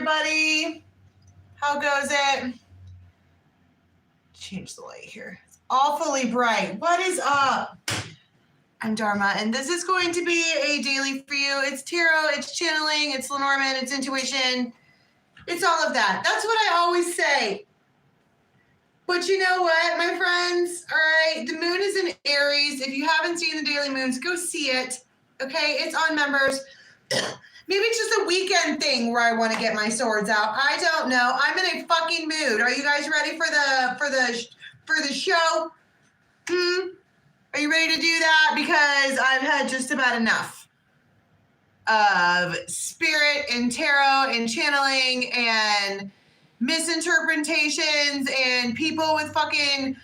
everybody. How goes it? Change the light here. It's awfully bright. What is up? I'm Dharma, and this is going to be a daily for you. It's tarot, it's channeling, it's Lenormand, it's intuition. It's all of that. That's what I always say. But you know what, my friends? All right, the moon is in Aries. If you haven't seen the daily moons, go see it. Okay, it's on members. Maybe it's just a weekend thing where I want to get my swords out. I don't know. I'm in a fucking mood. Are you guys ready for the show? Are you ready to do that? Because I've had just about enough of spirit and tarot and channeling and misinterpretations and people with fucking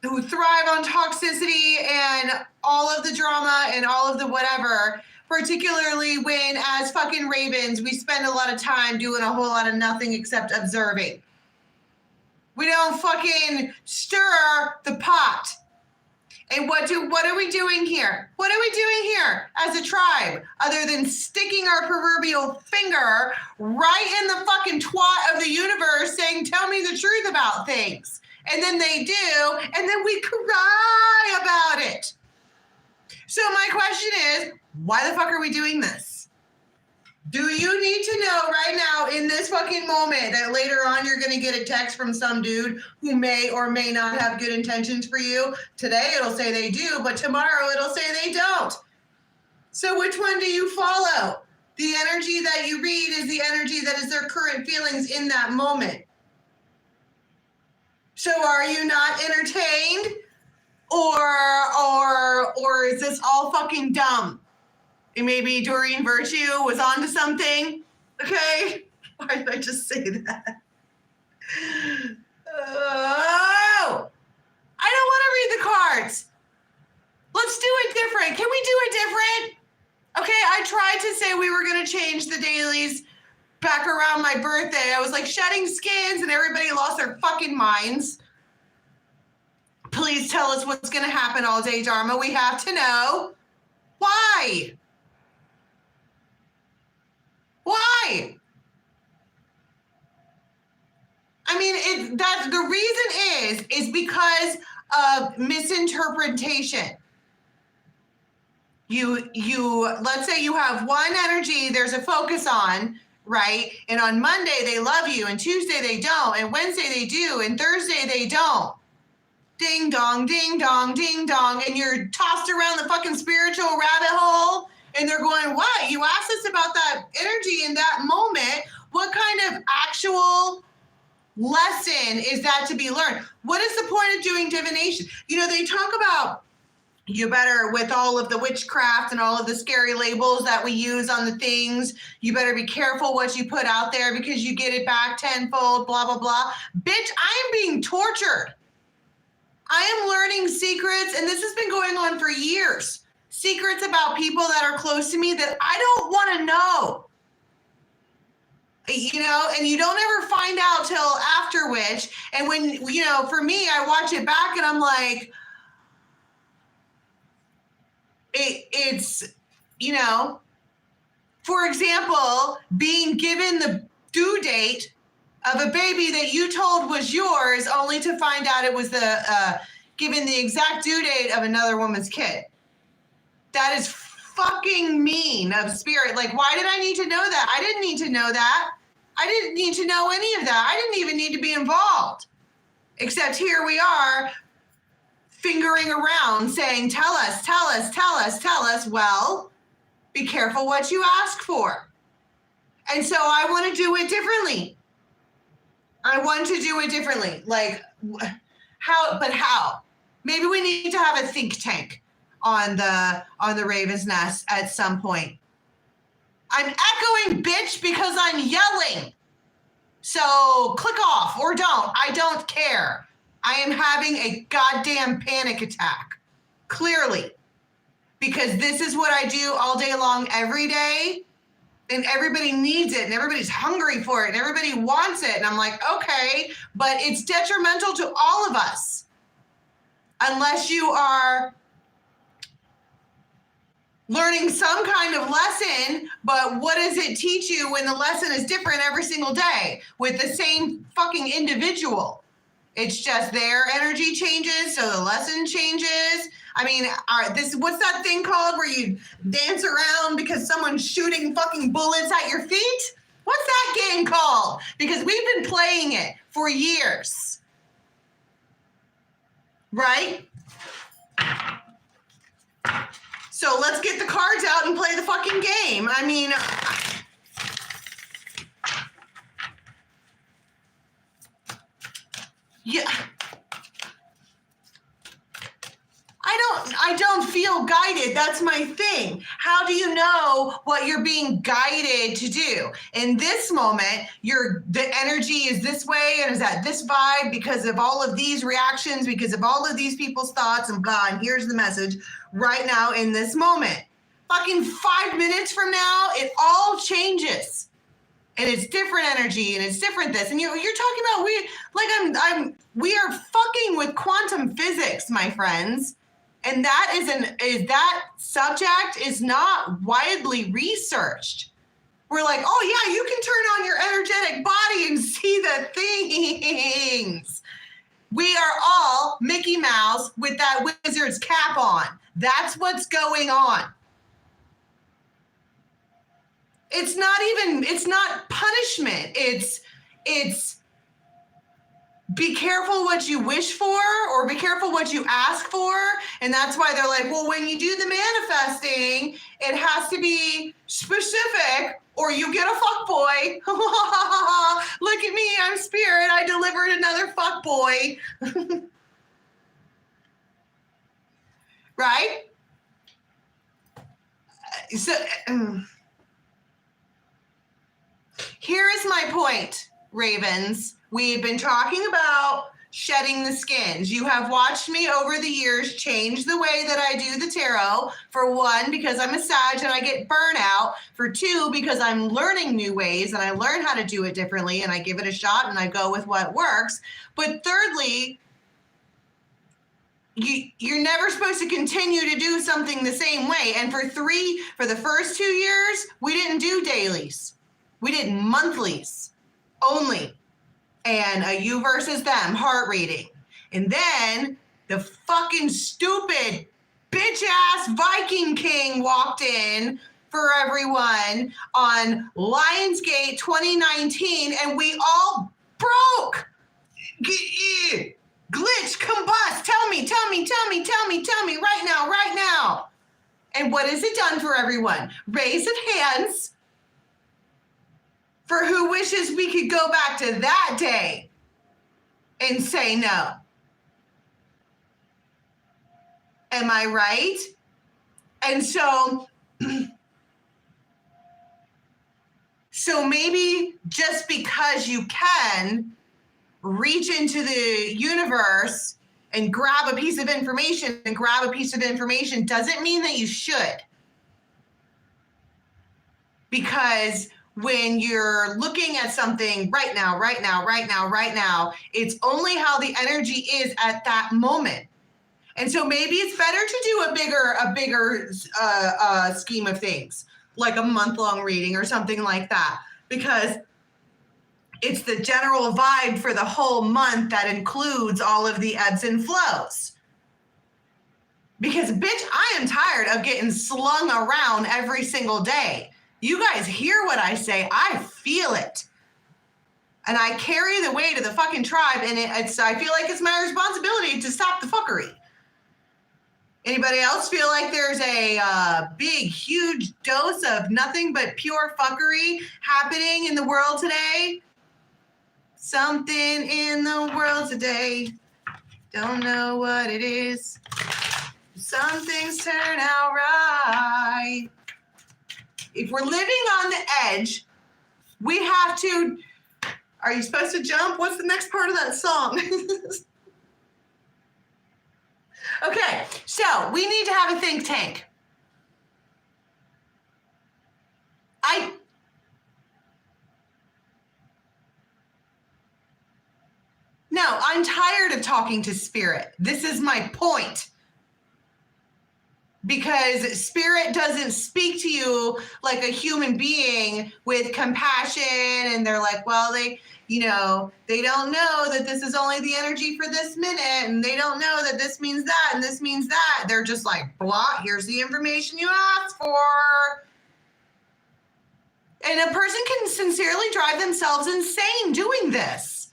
who thrive on toxicity and all of the drama and all of the whatever. Particularly when, as fucking ravens, we spend a lot of time doing a whole lot of nothing except observing. We don't fucking stir the pot. And what are we doing here? What are we doing here as a tribe other than sticking our proverbial finger right in the fucking twat of the universe saying, tell me the truth about things. And then they do, and then we cry about it. So my question is, why the fuck are we doing this? Do you need to know right now in this fucking moment that later on you're going to get a text from some dude who may or may not have good intentions for you? Today it'll say they do, but tomorrow it'll say they don't. So which one do you follow? The energy that you read is the energy that is their current feelings in that moment. So are you not entertained? Or is this all fucking dumb? And maybe Doreen Virtue was onto something. Okay? Why did I just say that? Oh! I don't want to read the cards. Let's do it different. Can we do it different? Okay, I tried to say we were going to change the dailies back around my birthday. I was like shedding skins and everybody lost their fucking minds. Please tell us what's going to happen all day, Dharma. We have to know. Why? Why? I mean, that the reason is because of misinterpretation. You let's say you have one energy there's a focus on, right? And on Monday they love you, and Tuesday they don't, and Wednesday they do, and Thursday they don't. Ding dong, ding dong, ding dong, and you're tossed around the fucking spiritual rabbit hole, and they're going, what? You asked us about that energy in that moment. What kind of actual lesson is that to be learned? What is the point of doing divination? You know, they talk about you better, with all of the witchcraft and all of the scary labels that we use on the things, you better be careful what you put out there because you get it back tenfold, blah, blah, blah. Bitch, I am being tortured. I am learning secrets, and this has been going on for years. Secrets about people that are close to me that I don't want to know. You know, and you don't ever find out till after which. And when, you know, for me, I watch it back and I'm like, it's, you know, for example, being given the due date of a baby that you told was yours, only to find out it was given the exact due date of another woman's kid. That is fucking mean of spirit. Like, why did I need to know that? I didn't need to know that. I didn't need to know any of that. I didn't even need to be involved. Except here we are fingering around saying, tell us, tell us, tell us, tell us. Well, be careful what you ask for. And so I want to do it differently. I want to do it differently. Like, how? But how? Maybe we need to have a think tank on the Raven's Nest at some point. I'm echoing, bitch, because I'm yelling. So click off or don't. I don't care. I am having a goddamn panic attack. Clearly. Because this is what I do all day long, every day. And everybody needs it, and everybody's hungry for it, and everybody wants it. And I'm like, okay, but it's detrimental to all of us. Unless you are learning some kind of lesson, but what does it teach you when the lesson is different every single day with the same fucking individual? It's just their energy changes, so the lesson changes. I mean, what's that thing called where you dance around because someone's shooting fucking bullets at your feet? What's that game called? Because we've been playing it for years. Right? So let's get the cards out and play the fucking game. I mean, yeah. I don't feel guided. That's my thing. How do you know what you're being guided to do? In this moment, the energy is this way and is at this vibe because of all of these reactions, because of all of these people's thoughts and blah, and here's the message right now in this moment. Fucking 5 minutes from now, it all changes. And it's different energy and it's different this. And you're talking about we are fucking with quantum physics, my friends. And that subject is not widely researched. We're like, oh yeah, you can turn on your energetic body and see the things. We are all Mickey Mouse with that wizard's cap on. That's what's going on. It's not punishment. It's be careful what you wish for or be careful what you ask for. And that's why they're like, well, when you do the manifesting, it has to be specific or you get a fuck boy. Look at me, I'm spirit. I delivered another fuck boy. Right? So here is my point, Ravens. We've been talking about shedding the skins. You have watched me over the years change the way that I do the tarot. For one, because I'm a Sag and I get burnout. For two, because I'm learning new ways and I learn how to do it differently and I give it a shot and I go with what works. But thirdly, you're never supposed to continue to do something the same way. And for the first 2 years, we didn't do dailies. We did monthlies only. And a you versus them heart reading. And then the fucking stupid bitch ass Viking King walked in for everyone on Lionsgate 2019 and we all broke. Glitch, combust, tell me right now. And what has it done for everyone? Raise of hands for who wishes we could go back to that day and say no. Am I right? And so maybe just because you can reach into the universe and grab a piece of information doesn't mean that you should. Because when you're looking at something right now, it's only how the energy is at that moment. And so maybe it's better to do a bigger scheme of things, like a month-long reading or something like that, because it's the general vibe for the whole month that includes all of the ebbs and flows. Because, bitch, I am tired of getting slung around every single day. You guys hear what I say. I feel it. And I carry the weight of the fucking tribe, and I feel like it's my responsibility to stop the fuckery. Anybody else feel like there's a big, huge dose of nothing but pure fuckery happening in the world today? Something in the world today. Don't know what it is. Some things turn out right. If we're living on the edge, we have to. Are you supposed to jump? What's the next part of that song? Okay, so we need to have a think tank. No, I'm tired of talking to spirit. This is my point. because spirit doesn't speak to you like a human being with compassion, and they're like, well, they don't know that this is only the energy for this minute, and they don't know that this means that and this means that. They're just like, blah, here's the information you asked for. And a person can sincerely drive themselves insane doing this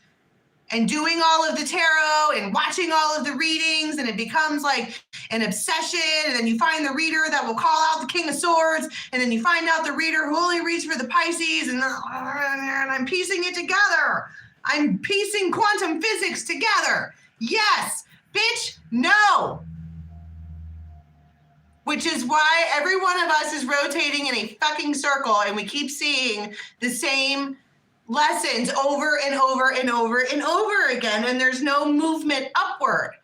and doing all of the tarot and watching all of the readings, and it becomes like an obsession. And then you find the reader that will call out the King of Swords, and then you find out the reader who only reads for the Pisces, and I'm piecing it together. I'm piecing quantum physics together. Yes, bitch, no. Which is why every one of us is rotating in a fucking circle, and we keep seeing the same lessons over and over and over and over again, and there's no movement upward.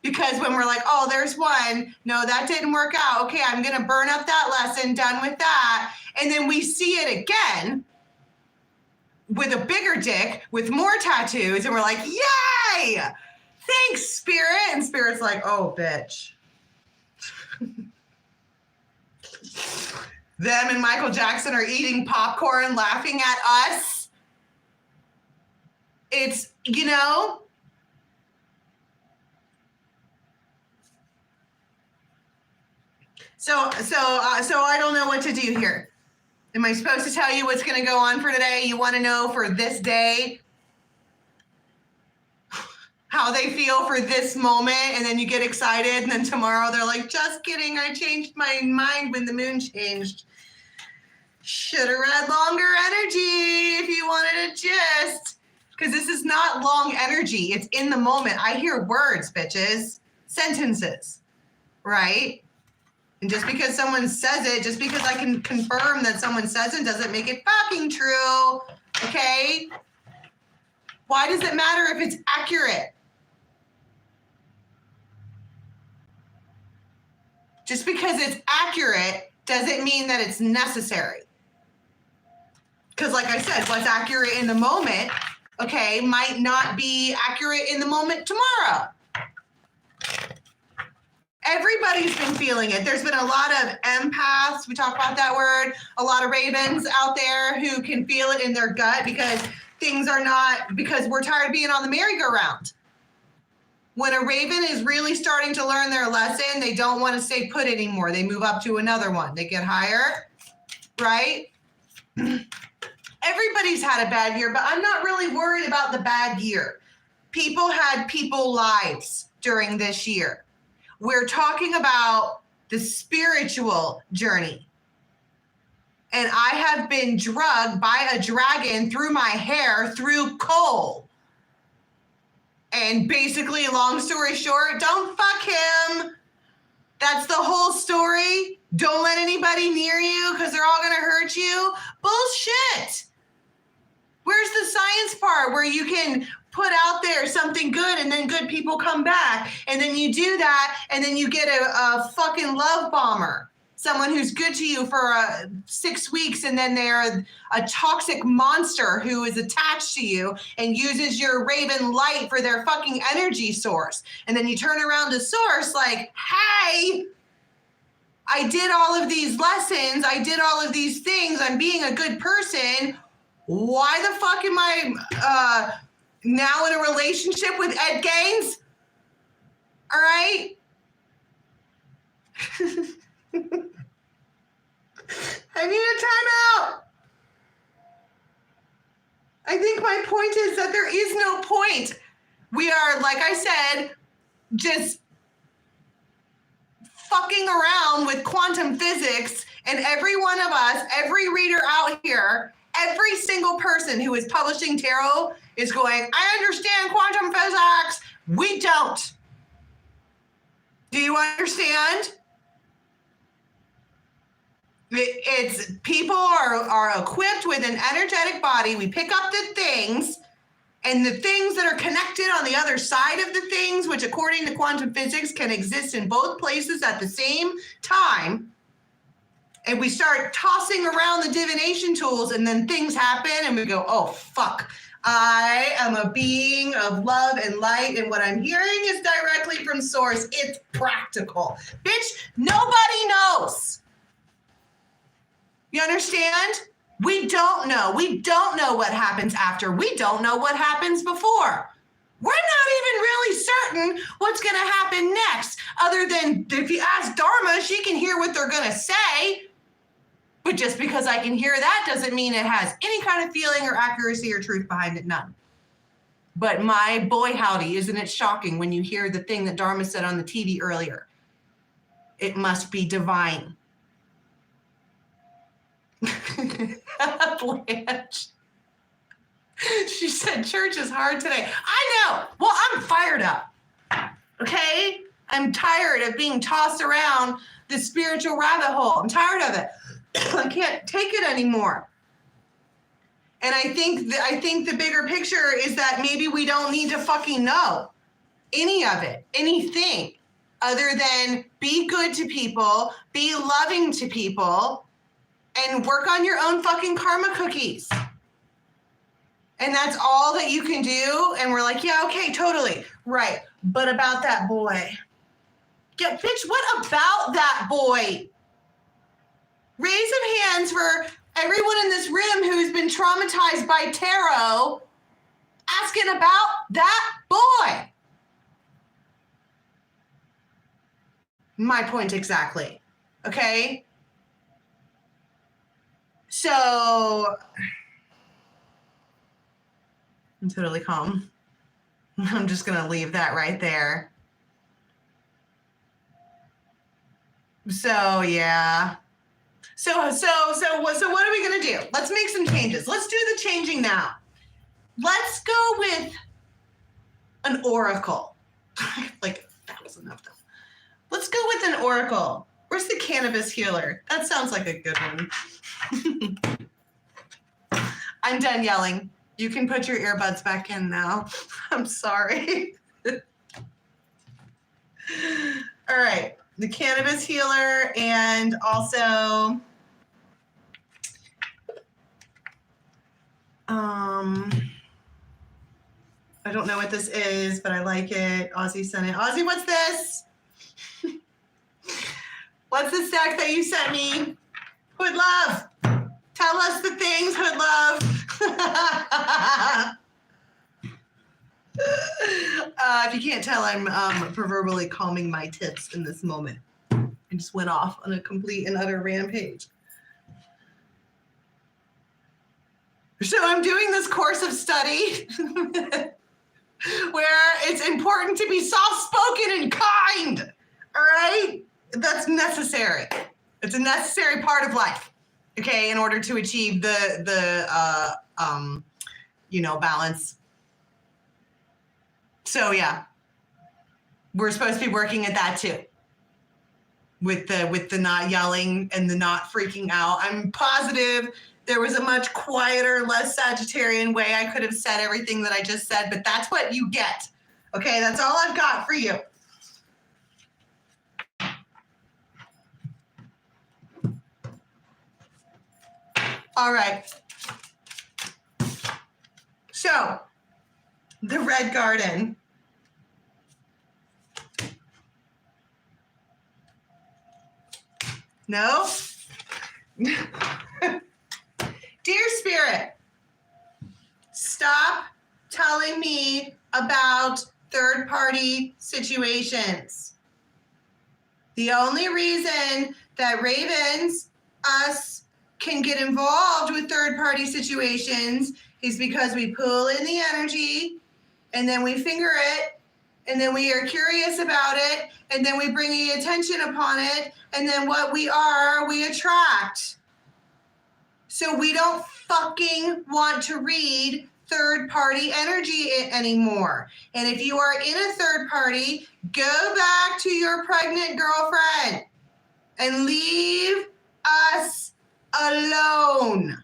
Because when we're like, oh, there's one, no, that didn't work out. Okay, I'm gonna burn up that lesson, done with that. And then we see it again with a bigger dick, with more tattoos, and we're like, yay! Thanks, Spirit. And Spirit's like, oh, bitch. Them and Michael Jackson are eating popcorn, laughing at us. It's, So I don't know what to do here. Am I supposed to tell you what's going to go on for today? You want to know for this day how they feel for this moment, and then you get excited, and then tomorrow they're like, just kidding, I changed my mind when the moon changed. Should have read longer energy if you wanted to gist. Because this is not long energy. It's in the moment. I hear words, bitches. Sentences, right? And just because someone says it, just because I can confirm that someone says it, doesn't make it fucking true, okay? Why does it matter if it's accurate? Just because it's accurate doesn't mean that it's necessary. Because like I said, what's accurate in the moment, okay, might not be accurate in the moment tomorrow. Everybody's been feeling it. There's been a lot of empaths, we talk about that word, a lot of ravens out there who can feel it in their gut because because we're tired of being on the merry-go-round. When a raven is really starting to learn their lesson, they don't want to stay put anymore. They move up to another one. They get higher, right? Everybody's had a bad year, but I'm not really worried about the bad year. People had people lives during this year. We're talking about the spiritual journey. And I have been drugged by a dragon through my hair through coal. And basically, long story short, don't fuck him. That's the whole story. Don't let anybody near you because they're all going to hurt you. Bullshit. Where's the science part where you can put out there something good and then good people come back, and then you do that and then you get a fucking love bomber, someone who's good to you for 6 weeks, and then they're a toxic monster who is attached to you and uses your raven light for their fucking energy source. And then you turn around to source like, hey, I did all of these lessons, I did all of these things, I'm being a good person. Why the fuck am I now in a relationship with Ed Gaines? All right? I need a timeout. I think my point is that there is no point. We are, like I said, just fucking around with quantum physics, and every one of us, every reader out here, every single person who is publishing tarot is going, I understand quantum physics. We don't. Do you understand? It's people are equipped with an energetic body. We pick up the things, and the things that are connected on the other side of the things, which according to quantum physics can exist in both places at the same time. And we start tossing around the divination tools, and then things happen and we go, oh, fuck. I am a being of love and light, and what I'm hearing is directly from source. It's practical. Bitch, nobody knows. You understand? We don't know. We don't know what happens after. We don't know what happens before. We're not even really certain what's going to happen next, other than if you ask Dharma, she can hear what they're going to say. But just because I can hear that doesn't mean it has any kind of feeling or accuracy or truth behind it, none. But my boy, howdy, isn't it shocking when you hear the thing that Dharma said on the TV earlier? It must be divine. Blanche. She said church is hard today. I know. Well, I'm fired up. Okay? I'm tired of being tossed around the spiritual rabbit hole. I'm tired of it. I can't take it anymore. And I think the bigger picture is that maybe we don't need to fucking know any of it, anything, other than be good to people, be loving to people, and work on your own fucking karma cookies. And that's all that you can do. And we're like, yeah, okay, totally. Right. But about that boy. Yeah, bitch, what about that boy? Raise some hands for everyone in this room who's been traumatized by tarot asking about that boy. My point exactly. Okay? So I'm totally calm. I'm just going to leave that right there. So, yeah. So what are we going to do? Let's make some changes. Let's do the changing now. Let's go with an oracle. Like 1,000 of them. Let's go with an oracle. Where's the cannabis healer? That sounds like a good one. I'm done yelling. You can put your earbuds back in now. I'm sorry. All right. The cannabis healer, and also I don't know what this is, but I like it. Ozzy sent it. Ozzy, what's this? What's the stack that you sent me? Hood Love. Tell us the things, Hood Love. If you can't tell, I'm proverbially calming my tits in this moment. I just went off on a complete and utter rampage. So I'm doing this course of study where it's important to be soft-spoken and kind. All right? That's necessary. It's a necessary part of life. Okay, in order to achieve the balance. So yeah, we're supposed to be working at that too. With the not yelling and the not freaking out. I'm positive there was a much quieter, less Sagittarian way I could have said everything that I just said, but that's what you get. Okay, that's all I've got for you. All right. So, the Red Garden. No? Dear Spirit, stop telling me about third-party situations. The only reason that ravens, us, can get involved with third-party situations is because we pull in the energy and then we finger it and then we are curious about it and then we bring the attention upon it and then what we are, we attract. So we don't fucking want to read third-party energy anymore. And if you are in a third party, go back to your pregnant girlfriend and leave us alone.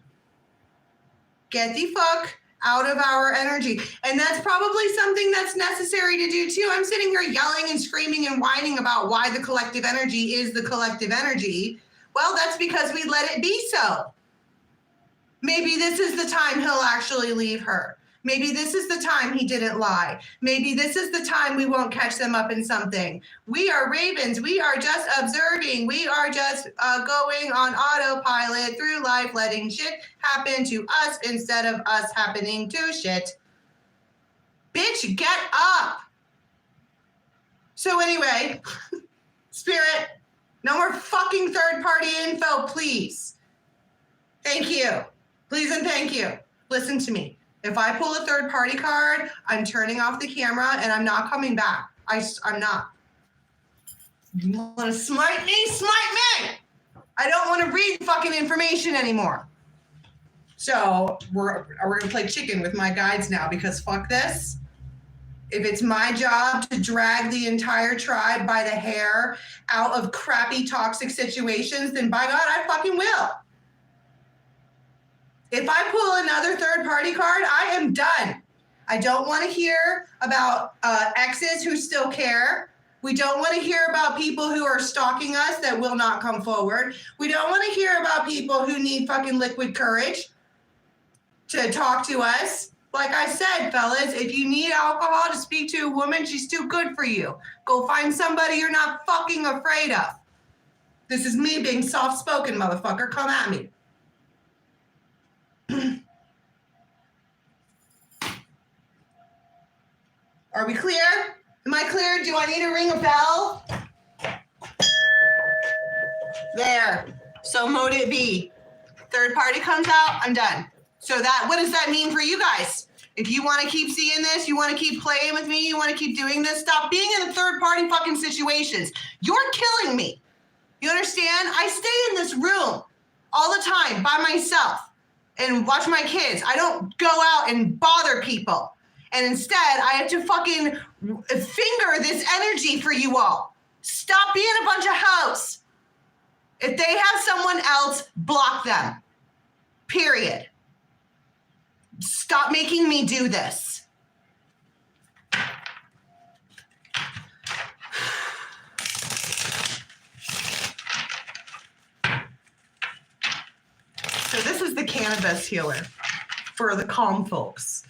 Get the fuck out of our energy. And that's probably something that's necessary to do too. I'm sitting here yelling and screaming and whining about why the collective energy is the collective energy. Well, that's because we let it be so. Maybe this is the time he'll actually leave her. Maybe this is the time he didn't lie. Maybe this is the time we won't catch them up in something. We are ravens. We are just observing. We are just going on autopilot through life, letting shit happen to us instead of us happening to shit. Bitch, get up. So anyway, Spirit, no more fucking third-party info, please. Thank you. Please and thank you. Listen to me. If I pull a third-party card, I'm turning off the camera and I'm not coming back. I'm not. You want to smite me? Smite me! I don't want to read fucking information anymore. So we're going to play chicken with my guides now because fuck this. If it's my job to drag the entire tribe by the hair out of crappy toxic situations, then by God, I fucking will. If I pull another third-party card, I am done. I don't want to hear about exes who still care. We don't want to hear about people who are stalking us that will not come forward. We don't want to hear about people who need fucking liquid courage to talk to us. Like I said, fellas, if you need alcohol to speak to a woman, she's too good for you. Go find somebody you're not fucking afraid of. This is me being soft-spoken, motherfucker. Come at me. Are we clear? Am I clear? Do I need to ring a bell? There. So mote it be. Third party comes out, I'm done. So what does that mean for you guys? If you want to keep seeing this, you want to keep playing with me, you want to keep doing this, stop being in the third party fucking situations. You're killing me. You understand? I stay in this room all the time by myself and watch my kids. I don't go out and bother people. And instead, I have to fucking finger this energy for you all. Stop being a bunch of hoes. If they have someone else, block them. Period. Stop making me do this. So this is the cannabis healer for the calm folks.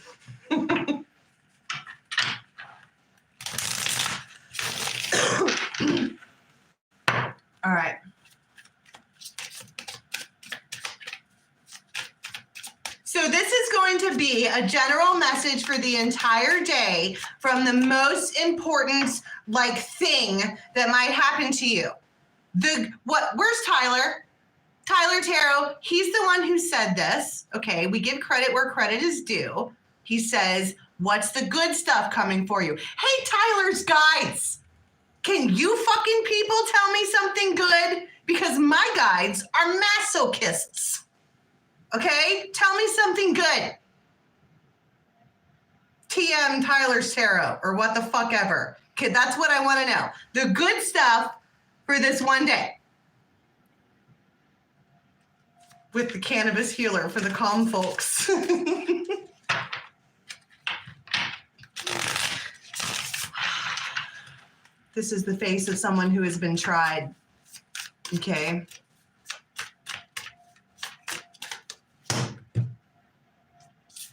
All right. So this is going to be a general message for the entire day from the most important thing that might happen to you. Where's Tyler? Tyler Tarot, he's the one who said this. Okay, we give credit where credit is due. He says, what's the good stuff coming for you? Hey, Tyler's guides. Can you fucking people tell me something good? Because my guides are masochists. Okay? Tell me something good. TM Tyler's Tarot or what the fuck ever. Okay, that's what I want to know. The good stuff for this one day. With the cannabis healer for the calm folks. This is the face of someone who has been tried. Okay.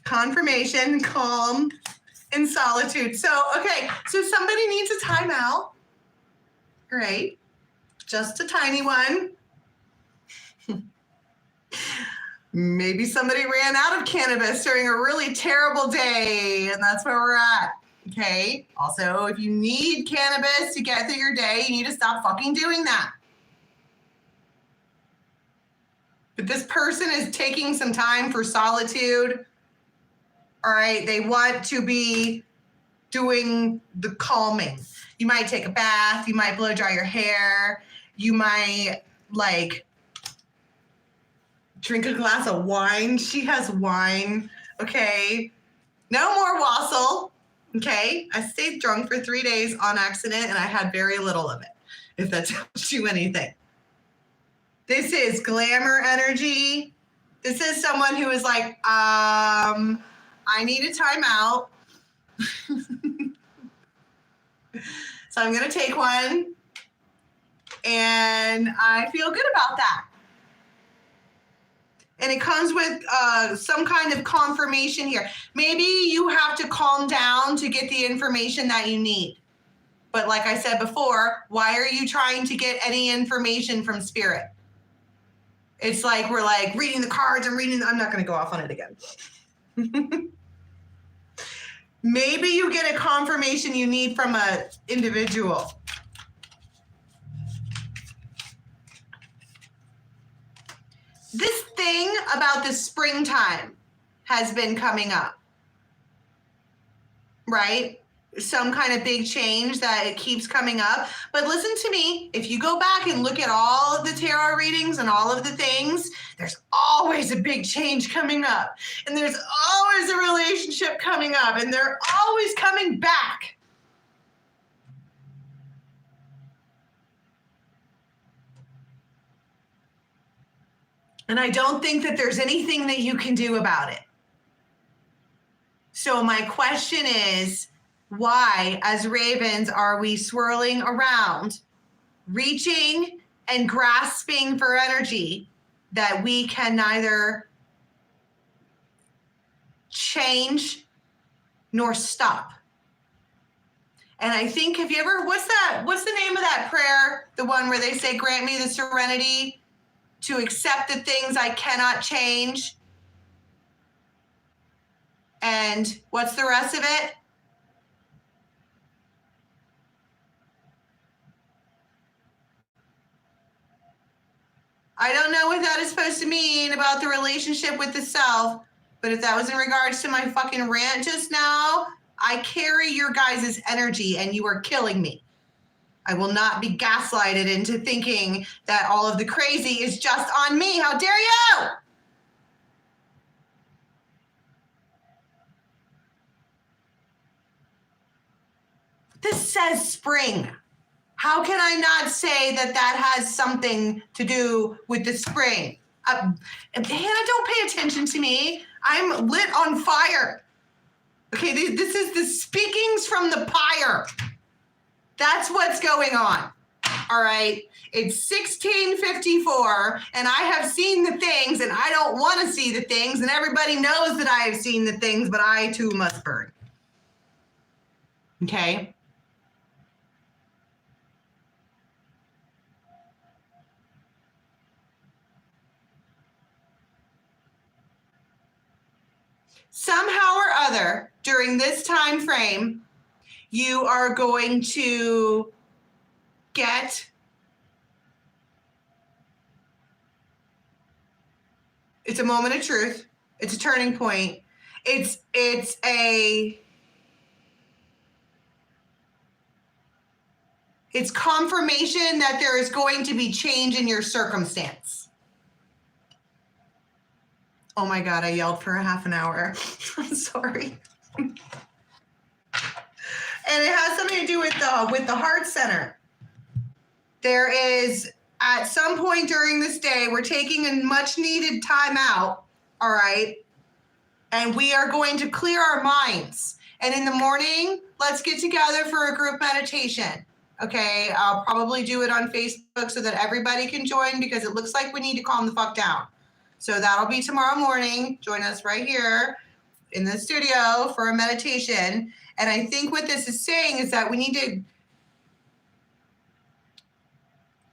Confirmation, calm, and solitude. So somebody needs a timeout. Great. Just a tiny one. Maybe somebody ran out of cannabis during a really terrible day, and that's where we're at. Okay. Also, if you need cannabis to get through your day, you need to stop fucking doing that. But this person is taking some time for solitude. All right. They want to be doing the calming. You might take a bath. You might blow dry your hair. You might drink a glass of wine. She has wine. Okay. No more wassail. Okay, I stayed drunk for 3 days on accident and I had very little of it, if that tells you anything. This is glamour energy. This is someone who is like, I need a timeout. So I'm going to take one and I feel good about that. And it comes with some kind of confirmation here. Maybe you have to calm down to get the information that you need. But like I said before, why are you trying to get any information from spirit? It's like we're like reading the cards and I'm not going to go off on it again. Maybe you get a confirmation you need from an individual. This thing about the springtime has been coming up, right? Some kind of big change that it keeps coming up. But listen to me, if you go back and look at all of the tarot readings and all of the things, there's always a big change coming up. And there's always a relationship coming up. And they're always coming back. And I don't think that there's anything that you can do about it. So my question is, why, as ravens, are we swirling around, reaching and grasping for energy that we can neither change nor stop? And I think, have you ever, what's the name of that prayer? The one where they say, grant me the serenity to accept the things I cannot change. And what's the rest of it? I don't know what that is supposed to mean about the relationship with the self, but if that was in regards to my fucking rant just now, I carry your guys' energy and you are killing me. I will not be gaslighted into thinking that all of the crazy is just on me. How dare you? This says spring. How can I not say that that has something to do with the spring? Hannah, don't pay attention to me. I'm lit on fire. Okay, this is the speakings from the pyre. That's what's going on. All right. It's 1654 and I have seen the things and I don't want to see the things and everybody knows that I have seen the things, but I too must burn. Okay. Somehow or other, during this time frame, you are going to get it's a moment of truth. It's a turning point. It's confirmation that there is going to be change in your circumstance. Oh my God, I yelled for a half an hour. I'm sorry. And it has something to do with the heart center. There is, at some point during this day, we're taking a much needed time out, all right? And we are going to clear our minds. And in the morning, let's get together for a group meditation. Okay, I'll probably do it on Facebook so that everybody can join because it looks like we need to calm the fuck down. So that'll be tomorrow morning. Join us right here in the studio for a meditation. And I think what this is saying is that we need to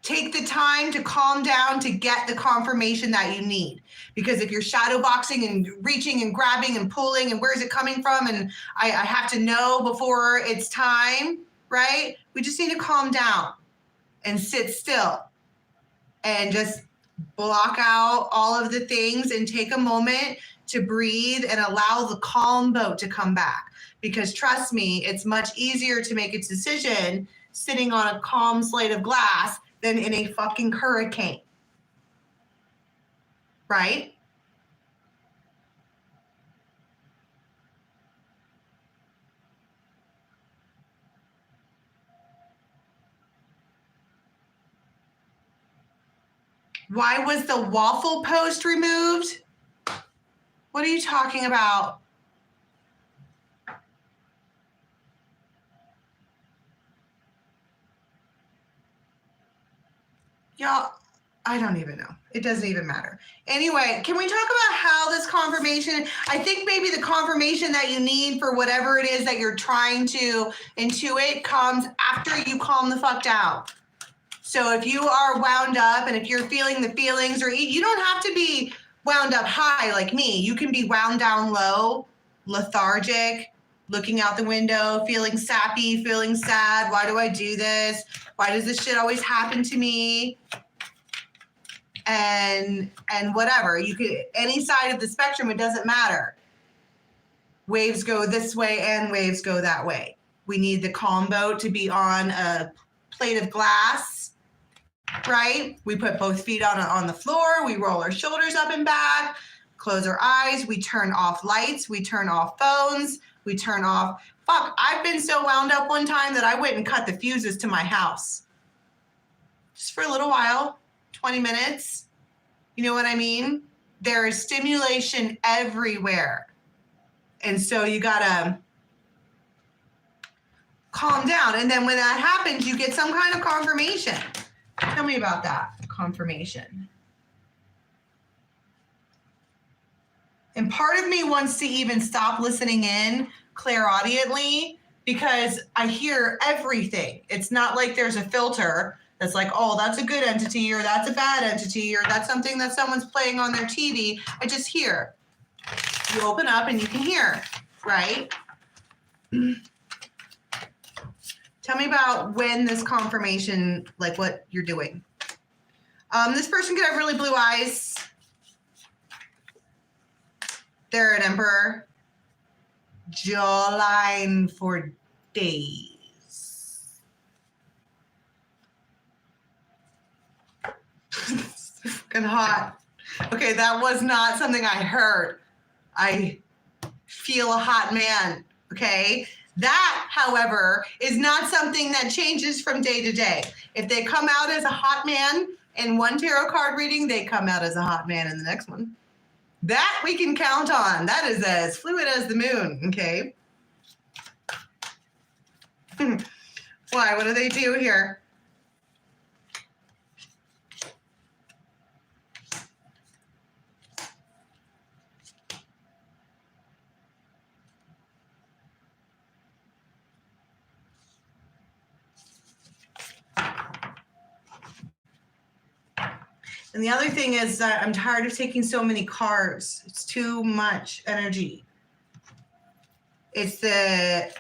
take the time to calm down to get the confirmation that you need. Because if you're shadow boxing and reaching and grabbing and pulling and where's it coming from and I have to know before it's time, right? We just need to calm down and sit still and just block out all of the things and take a moment to breathe and allow the calm boat to come back. Because trust me, it's much easier to make a decision sitting on a calm slate of glass than in a fucking hurricane. Right? Why was the waffle post removed? What are you talking about? Y'all, I don't even know. It doesn't even matter. Anyway, can we talk about how this confirmation, I think maybe the confirmation that you need for whatever it is that you're trying to intuit comes after you calm the fuck down. So if you are wound up and if you're feeling the feelings, or you don't have to be wound up high like me. You can be wound down low, lethargic, looking out the window, feeling sappy, feeling sad. Why do I do this? Why does this shit always happen to me? And whatever. You could, any side of the spectrum, it doesn't matter. Waves go this way and waves go that way. We need the calm boat to be on a plate of glass, right? We put both feet on the floor. We roll our shoulders up and back, close our eyes. We turn off lights. We turn off phones. We turn off. Fuck, I've been so wound up one time that I went and cut the fuses to my house. Just for a little while, 20 minutes. You know what I mean? There is stimulation everywhere. And so you gotta calm down. And then when that happens, you get some kind of confirmation. Tell me about that confirmation. And part of me wants to even stop listening in clairaudiently because I hear everything. It's not like there's a filter that's like, oh, that's a good entity, or that's a bad entity, or that's something that someone's playing on their TV. I just hear. You open up and you can hear, right? Tell me about when this confirmation, like what you're doing. This person could have really blue eyes. They're an emperor. Jawline for days. Fucking hot. Okay, that was not something I heard. I feel a hot man, okay? That, however, is not something that changes from day to day. If they come out as a hot man in one tarot card reading, they come out as a hot man in the next one. That we can count on. That is as fluid as the moon, okay? Why? What do they do here? And the other thing is that I'm tired of taking so many cards. It's too much energy. It's the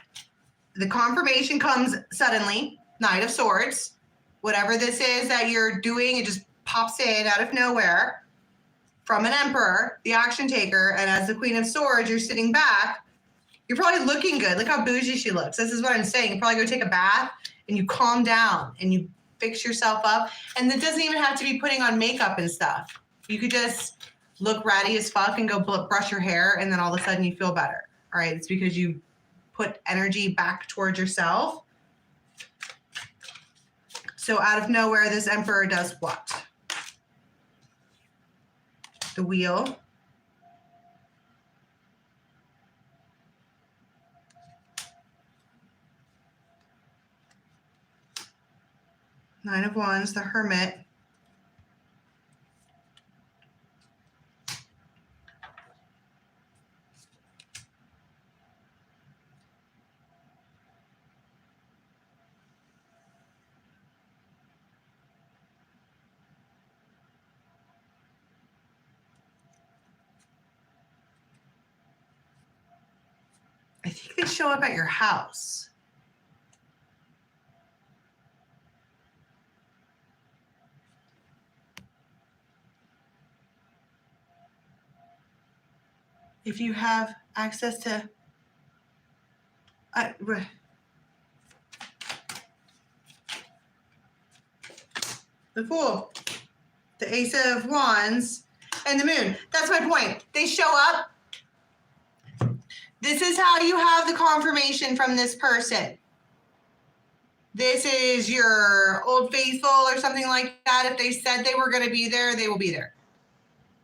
confirmation comes suddenly, Knight of Swords. Whatever this is that you're doing, it just pops in out of nowhere from an emperor, the action taker. And as the Queen of Swords, you're sitting back. You're probably looking good. Look how bougie she looks. This is what I'm saying. You probably go take a bath and you calm down and you fix yourself up. And it doesn't even have to be putting on makeup and stuff. You could just look ratty as fuck and go brush your hair, and then all of a sudden you feel better. All right, it's because you put energy back towards yourself. So out of nowhere, this emperor does what? The wheel. Nine of Wands, the Hermit. I think they show up at your house. If you have access to the Fool, the Ace of Wands, and the Moon. That's my point. They show up. This is how you have the confirmation from this person. This is your old faithful or something like that. If they said they were going to be there, they will be there.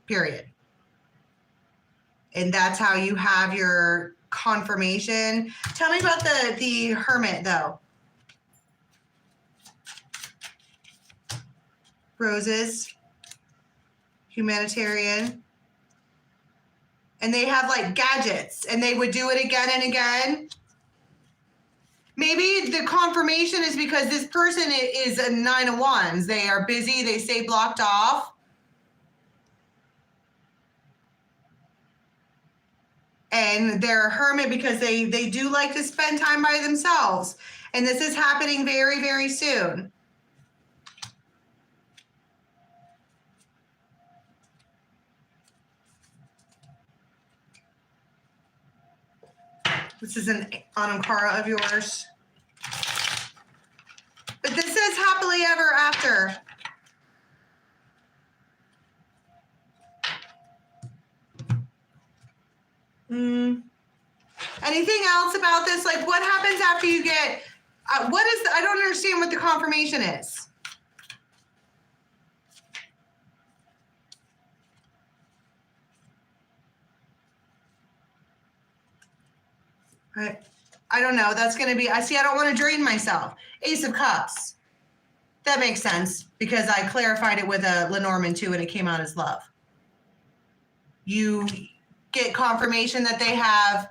Period. And that's how you have your confirmation. Tell me about the Hermit, though. Roses, humanitarian. And they have like gadgets and they would do it again and again. Maybe the confirmation is because this person is a 9 of Wands. They are busy, they stay blocked off. And they're a hermit because they do like to spend time by themselves. And this is happening very, very soon. This is an Anamkara of yours. But this says happily ever after. Anything else about this? Like, what happens after you get, I don't understand what the confirmation is. I don't know. That's going to be, I don't want to drain myself. Ace of Cups. That makes sense because I clarified it with a Lenormand too and it came out as love. You get confirmation that they have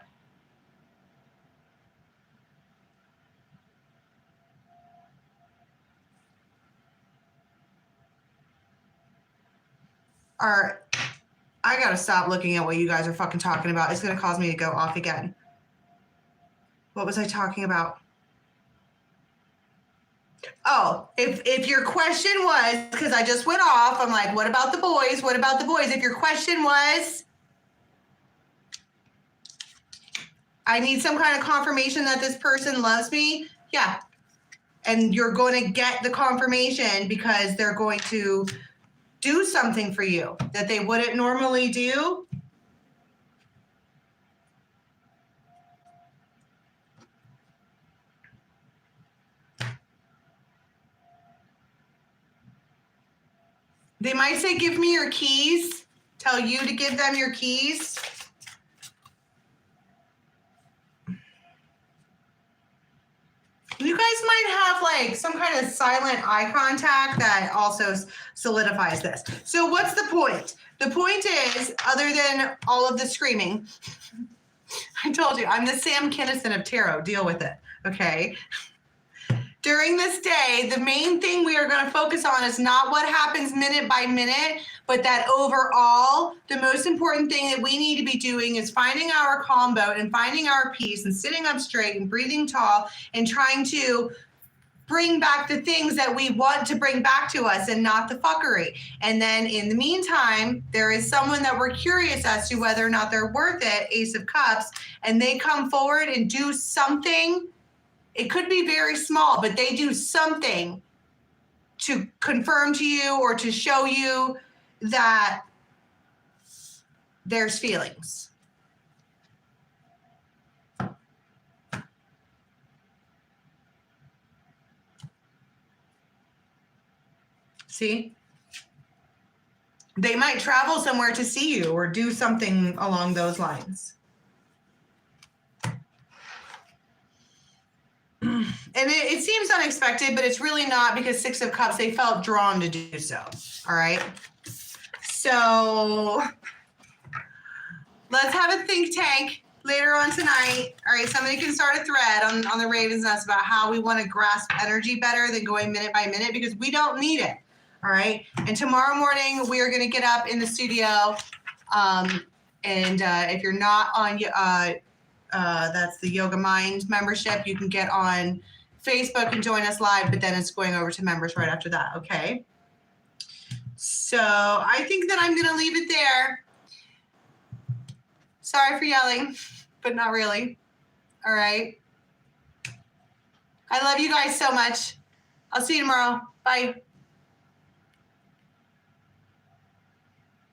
I got to stop looking at what you guys are fucking talking about. It's going to cause me to go off again. What was I talking about? Oh, if your question was, because I just went off, I'm like, what about the boys? What about the boys? If your question was, I need some kind of confirmation that this person loves me. Yeah. And you're going to get the confirmation because they're going to do something for you that they wouldn't normally do. They might say, give me your keys. Tell you to give them your keys. You guys might have like some kind of silent eye contact that also solidifies this. So what's the point? The point is, other than all of the screaming, I told you, I'm the Sam Kinison of tarot. Deal with it, okay? During this day, the main thing we are going to focus on is not what happens minute by minute, but that overall, the most important thing that we need to be doing is finding our calm boat and finding our peace and sitting up straight and breathing tall and trying to bring back the things that we want to bring back to us and not the fuckery. And then in the meantime, there is someone that we're curious as to whether or not they're worth it, Ace of Cups, and they come forward and do something. It could be very small, but they do something to confirm to you or to show you that there's feelings. See? They might travel somewhere to see you or do something along those lines. And it seems unexpected, but it's really not because Six of Cups, they felt drawn to do so. All right. So let's have a think tank later on tonight. All right. Somebody can start a thread on the Raven's Nest about how we want to grasp energy better than going minute by minute because we don't need it. All right. And tomorrow morning, we are going to get up in the studio. If you're not on that's the Yoga Mind membership. You can get on Facebook and join us live, but then it's going over to members right after that, okay? So I think that I'm going to leave it there. Sorry for yelling, but not really. All right. I love you guys so much. I'll see you tomorrow. Bye.